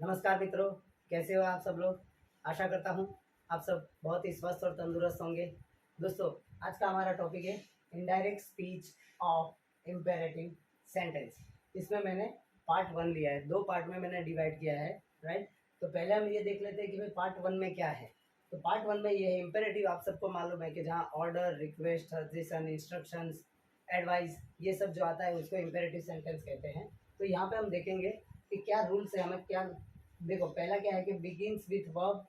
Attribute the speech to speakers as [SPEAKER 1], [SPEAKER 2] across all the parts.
[SPEAKER 1] नमस्कार मित्रों, कैसे हो आप सब लोग। आशा करता हूँ आप सब बहुत ही स्वस्थ और तंदुरुस्त होंगे। दोस्तों, आज का हमारा टॉपिक है indirect speech of imperative sentence. इसमें मैंने पार्ट 1 लिया है, 2 पार्ट में मैंने डिवाइड किया है, राइट। तो पहले हम ये देख लेते हैं कि भाई पार्ट 1 में क्या है। तो पार्ट 1 में ये है इम्पेरेटिव। आप सबको मालूम है कि जहाँ order, request, suggestion, instructions, advice, ये सब जो आता है उसको इम्पेरेटिव सेंटेंस कहते हैं। तो यहाँ पे हम देखेंगे कि क्या रूल्स है, हमें क्या। देखो, पहला क्या है कि बिगिंस विथ वर्ब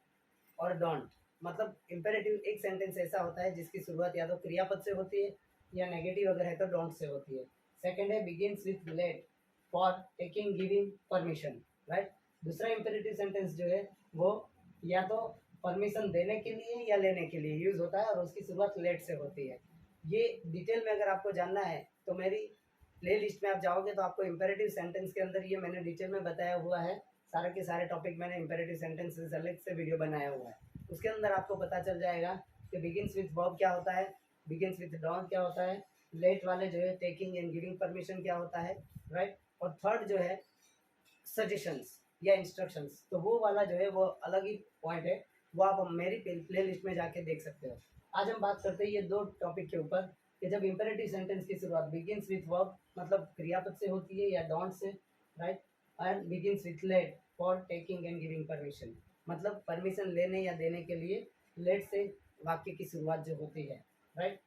[SPEAKER 1] और डोंट। मतलब इम्पेरेटिव एक सेंटेंस ऐसा होता है जिसकी शुरुआत या तो क्रियापद से होती है या नेगेटिव अगर है तो डोंट से होती है। सेकंड है begins with let for taking giving permission, right. दूसरा इम्पेरेटिव सेंटेंस जो है वो या तो परमिशन देने के लिए या लेने के लिए यूज होता है और उसकी शुरुआत लेट से होती है। ये डिटेल में अगर आपको जानना है तो मेरी प्ले लिस्ट में आप जाओगे तो आपको इम्पेरेटिव सेंटेंस के अंदर ये मैंने डिटेल में बताया हुआ है। सारे के सारे टॉपिक मैंने इम्पेरेटिव सेंटेंसेस अलग से वीडियो बनाया हुआ है। उसके अंदर आपको पता चल जाएगा कि बिगिंस विथ वर्ब क्या होता है, बिगिंस विथ डोंट क्या होता है, लेट वाले जो है टेकिंग एंड गिविंग परमिशन क्या होता है, राइट। और थर्ड जो है सजेशंस या इंस्ट्रक्शंस, तो वो वाला जो है वो अलग ही पॉइंट है, वो आप मेरी प्ले लिस्ट में जाके देख सकते हो। आज हम बात करते हैं ये 2 टॉपिक के ऊपर कि जब इम्पेरेटिव सेंटेंस की शुरुआत बिगिंस विथ वर्ब मतलब क्रियापद से होती है या don't say, right. And begins with let for taking and giving permission, मतलब परमिशन लेने या देने के लिए लेट से वाक्य की शुरुआत जो होती है, राइट।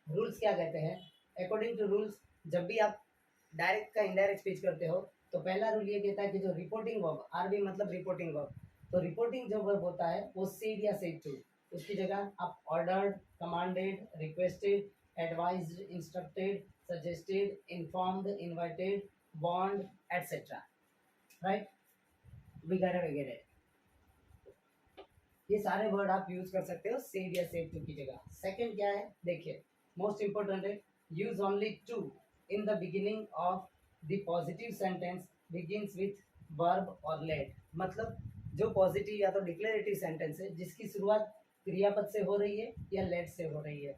[SPEAKER 1] रूल्स क्या कहते हैं? अकॉर्डिंग टू रूल्स, जब भी आप डायरेक्ट का इनडायरेक्ट स्पीच करते हो तो पहला रूल ये कहता है कि जो रिपोर्टिंग वर्ब, आरबी मतलब रिपोर्टिंग वर्ब, तो रिपोर्टिंग जो वर्ब होता है वो सेड या सेड टू, उसकी जगह आप ordered, commanded, requested, advised, instructed, suggested, informed, invited, bond, etcetera, right, वगैरह वगैरह, ये सारे वर्ड आप यूज कर सकते हो सेड या सेड टू की जगह। सेकंड क्या है, देखिए, मोस्ट इंपॉर्टेंट है, use only to in the beginning of the positive sentence begins with verb और लेट। मतलब जो पॉजिटिव या तो डिक्लेरेटिव सेंटेंस है जिसकी शुरुआत क्रियापद से हो रही है या लेट से हो रही है,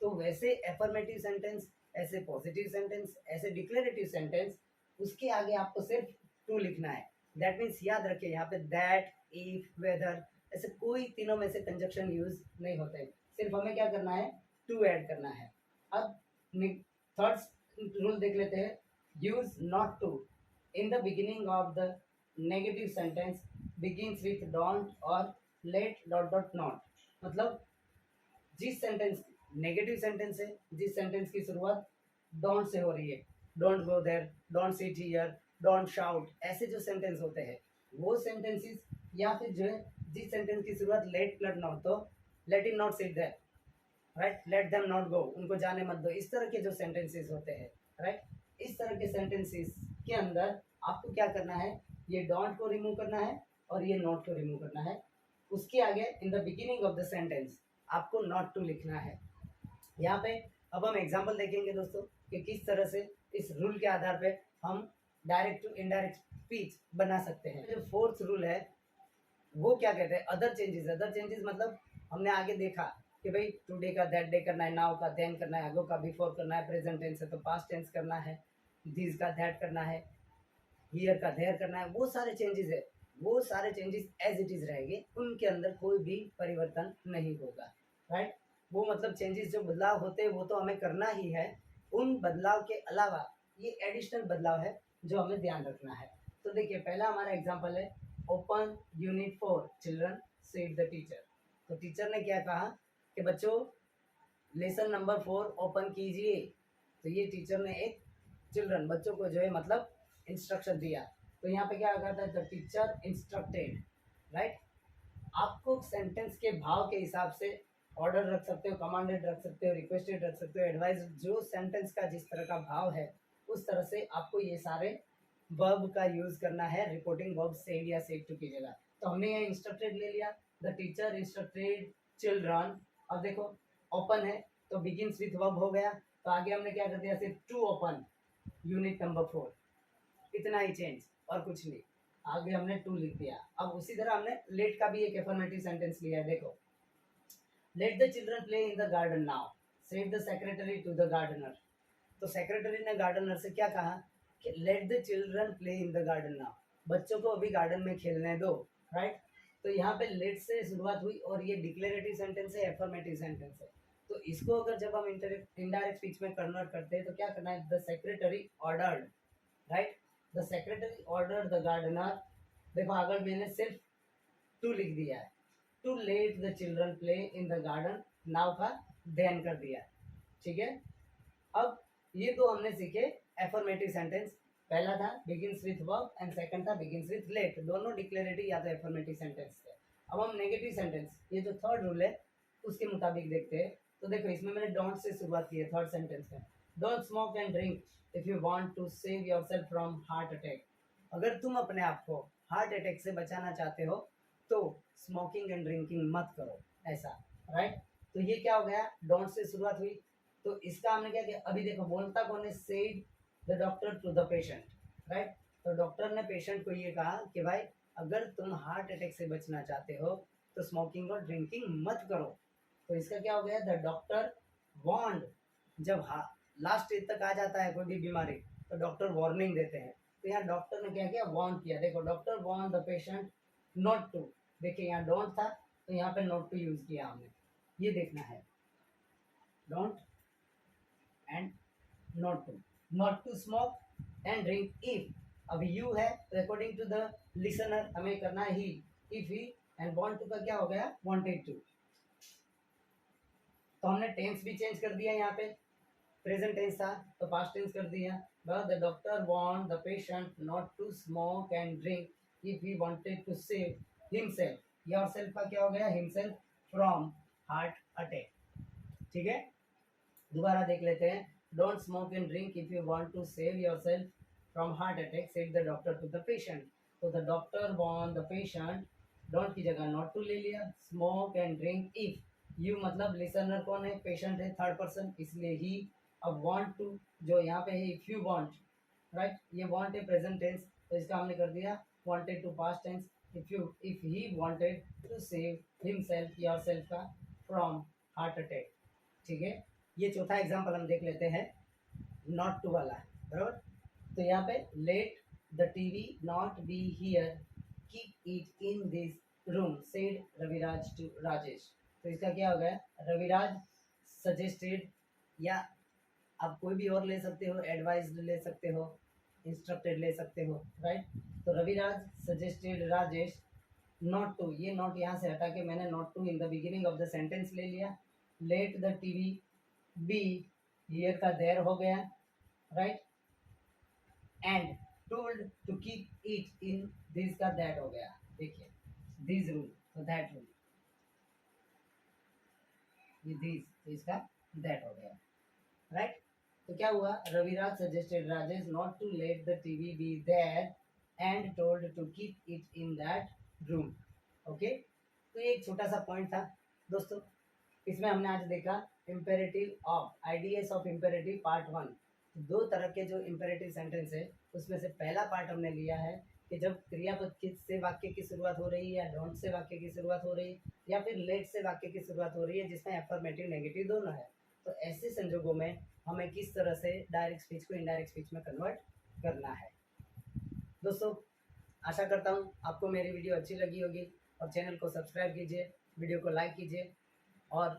[SPEAKER 1] तो वैसे एफर्मेटिव सेंटेंस, ऐसे पॉजिटिव सेंटेंस, ऐसे डिक्लेरेटिव सेंटेंस, उसके आगे आपको सिर्फ टू लिखना है। दैट मीन्स याद रखिए यहाँ पे दैट, इफ, वेदर, ऐसे कोई तीनों में से कंजक्शन यूज नहीं होते, सिर्फ हमें क्या करना है, टू ऐड करना है। अब थर्ड रूल देख लेते हैं, use not to in the beginning of the negative sentence begins with don't और लेट डॉट डॉट नॉट। मतलब जिस सेंटेंस नेगेटिव सेंटेंस है, जिस सेंटेंस की शुरुआत डोंट से हो रही है, don't go there, don't sit here, don't shout, ऐसे जो सेंटेंस होते हैं वो सेंटेंसेस, या फिर जो है जिस सेंटेंस की शुरुआत लेट प्लस नॉट, तो let him not sit there, right, let them not go, उनको जाने मत दो, इस तरह के जो सेंटेंसेस होते हैं, राइट, इस तरह के सेंटेंसेस के अंदर आपको क्या करना है, ये डोंट को रिमूव करना है और ये नॉट को रिमूव करना है। उसके आगे इन the beginning of the sentence आपको नॉट टू लिखना है। यहाँ पे अब हम एग्जाम्पल देखेंगे दोस्तों कि किस तरह से इस रूल के आधार पे हम डायरेक्ट टू इनडायरेक्ट स्पीच बना सकते हैं। जो फोर्थ रूल है वो क्या कहते हैं, अदर चेंजेस। अदर चेंजेस मतलब हमने आगे देखा कि भाई टुडे का दैट डे करना है, नाउ का देन करना है, अगो का बिफोर करना है, प्रेजेंट टेंस है तो पास्ट टेंस करना है, दिस का दैट करना है, हियर का देयर करना है, वो सारे चेंजेस है, वो सारे चेंजेस एज इट इज रहेंगे, उनके अंदर कोई भी परिवर्तन नहीं होगा, राइट। वो मतलब चेंजेस जो बदलाव होते हैं वो तो हमें करना ही है, उन बदलाव के अलावा ये एडिशनल बदलाव है जो हमें ध्यान रखना है। तो देखिए, पहला हमारा एग्जाम्पल है open unit 4 children said the teacher. तो टीचर ने क्या कहा कि बच्चों लेसन नंबर 4 ओपन कीजिए। तो ये टीचर ने एक चिल्ड्रन बच्चों को जो है मतलब इंस्ट्रक्शन दिया। तो यहाँ पे क्या करता है, द टीचर इंस्ट्रक्टेड, राइट। आपको सेंटेंस के भाव के हिसाब से ऑर्डर रख सकते हो, कमांडेड रख सकते हो, रिक्वेस्टेड रख सकते हो, एडवाइस, जो सेंटेंस का जिस तरह का भाव है उस तरह से आपको ये सारे वर्ब का यूज करना है रिपोर्टिंग वर्ब सेड या सेड टू की जगह। तो हमने यहाँ इंस्ट्रक्टेड ले लिया, द टीचर इंस्ट्रक्टेड चिल्ड्रन। अब देखो ओपन है तो बिगिंस विथ वर्ब हो गया, तो आगे हमने क्या कर दिया, सिर्फ टू ओपन यूनिट नंबर 4, इतना ही चेंज और कुछ नहीं। आगे हमने टू लिख दिया। अब उसी तरह हमने लेट का भी एक एफर्मेटिव सेंटेंस लिया है, देखो, let the children play in the garden now, said the secretary to the gardener. तो सेक्रेटरी ने गार्डनर से क्या कहा कि let the children play in the garden now, बच्चों को अभी गार्डन में खेलने दो, राइट। तो यहाँ पे लेट से शुरुआत हुई और ये डिक्लेरेटिव सेंटेंस है, एफर्मेटिव सेंटेंस है। तो इसको अगर जब हम इनडायरेक्ट स्पीच में कन्वर्ट करते हैं तो क्या करना है, the secretary ordered, right, the secretary ordered the gardener. देखो अगर मैंने सिर्फ टू लिख दिया है, to let the children play in the garden, now का देन कर दिया, ठीक है। अब ये दो हमने सीखे एफर्मेटिव सेंटेंस, पहला था begins with verb and second था बिगिंस विथ लेट, दोनों डिक्लेरेटिव या तो एफर्मेटिव सेंटेंस थे। अब हम नेगेटिव सेंटेंस, ये जो थर्ड रूल है उसके मुताबिक देखते हैं। तो देखो इसमें मैंने डोंट से शुरुआत की है थर्ड सेंटेंस में, don't smoke and drink if you want to save yourself from heart attack. अगर तुम अपने आप को हार्ट अटैक से बचाना चाहते हो तो स्मोकिंग एंड ड्रिंकिंग मत करो, ऐसा, राइट। तो ये क्या हो गया, डोंट से शुरुआत हुई, तो इसका हमने क्या किया, अभी देखो बोलता कौन है, said the doctor to the patient, right. तो डॉक्टर ने पेशेंट को ये कहा कि भाई अगर तुम हार्ट अटैक से बचना चाहते हो तो स्मोकिंग और ड्रिंकिंग मत करो। तो इसका क्या हो गया, द डॉक्टर वार्नड, जब लास्ट स्टेज तक आ जाता है कोई भी बीमारी तो डॉक्टर वार्निंग देते हैं। तो यहाँ डॉक्टर ने क्या किया, वार्न किया। देखो doctor warn the patient not to, देखिए यहाँ डोंट था तो यहाँ पे नॉट टू यूज किया हमने, ये देखना है, don't and not to smoke and drink if, अभी यू है तो अकॉर्डिंग टू द लिसनर हमें करना है ही, if he, and want to का क्या हो गया, वांटेड टू। तो हमने टेंस भी चेंज कर दिया, यहाँ पे प्रेजेंट टेंस था तो पास्ट टेंस कर दिया। The doctor warn the patient not to smoke and drink if he wanted to save himself, yourself का क्या हो गया, हिमसेल्फ, फ्रॉम हार्ट अटैक, ठीक है। दोबारा देख लेते हैं, don't smoke and drink if you want to save yourself from heart attack said the doctor to the patient. तो the doctor warn the patient, don't की जगह नॉट टू ले लिया, smoke and drink if, you मतलब listener कौन है, patient है, third person इसलिए ही। अब वांट टू जो यहाँ पे है इफ यू वांट, राइट, ये वांट है प्रेजेंट टेंस तो इसका हमने कर दिया wanted to past tense, if he wanted to save himself yourself का फ्रॉम हार्ट अटैक, ठीक है। ये चौथा एग्जांपल हम देख लेते हैं, नॉट टू वाला, बराबर। तो यहाँ पे let the TV not be here, keep it in this room said Raviraj to Rajesh. तो इसका क्या हो गया, रविराज सजेस्टेड, या आप कोई भी और ले सकते हो, एडवाइस ले सकते हो, इंस्ट्रक्टेड ले सकते हो, राइट। तो Raviraj suggested Rajesh not to, ये नॉट यहाँ से हटा के मैंने not to in the beginning of the sentence ले लिया। Let the TV be, here का देयर हो गया, right, and told to keep it in this का दैट हो गया, देखिए दिस रूल तो दैट रूल, ये दिस तो इसका दैट हो गया, राइट। तो क्या हुआ, Raviraj suggested Rajesh not to let the TV be there and told to keep it in that room, okay. तो ये एक छोटा सा पॉइंट था दोस्तों, इसमें हमने आज देखा imperative of, ideas of imperative part 1। दो तरह के जो इम्पेरेटिव सेंटेंस है उसमें से पहला पार्ट हमने लिया है कि जब क्रियापद से वाक्य की शुरुआत हो रही है, या डोंट से वाक्य की शुरुआत हो रही है, या फिर लेट से वाक्य की शुरुआत हो रही है जिसमें एफर्मेटिव नेगेटिव दोनों है। तो ऐसे संजोगों में हमें किस तरह से डायरेक्ट स्पीच को इनडायरेक्ट स्पीच में कन्वर्ट करना है। दोस्तों आशा करता हूँ आपको मेरी वीडियो अच्छी लगी होगी, और चैनल को सब्सक्राइब कीजिए, वीडियो को लाइक कीजिए, और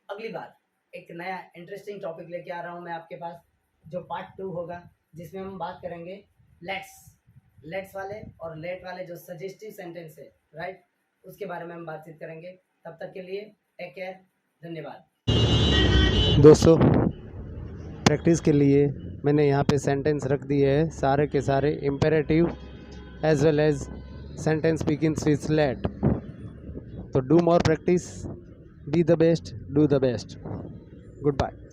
[SPEAKER 1] अगली बार एक नया इंटरेस्टिंग टॉपिक लेके आ रहा हूँ मैं आपके पास, जो पार्ट 2 होगा, जिसमें हम बात करेंगे लेट्स वाले और लेट वाले जो सजेस्टिव सेंटेंस है, राइट, उसके बारे में हम बातचीत करेंगे। तब तक के लिए टेक केयर, धन्यवाद।
[SPEAKER 2] दोस्तों प्रैक्टिस के लिए मैंने यहाँ पे सेंटेंस रख दिए है, सारे के सारे imperative as well as sentence begins with let. तो do more practice, be the best, do the best. Good bye.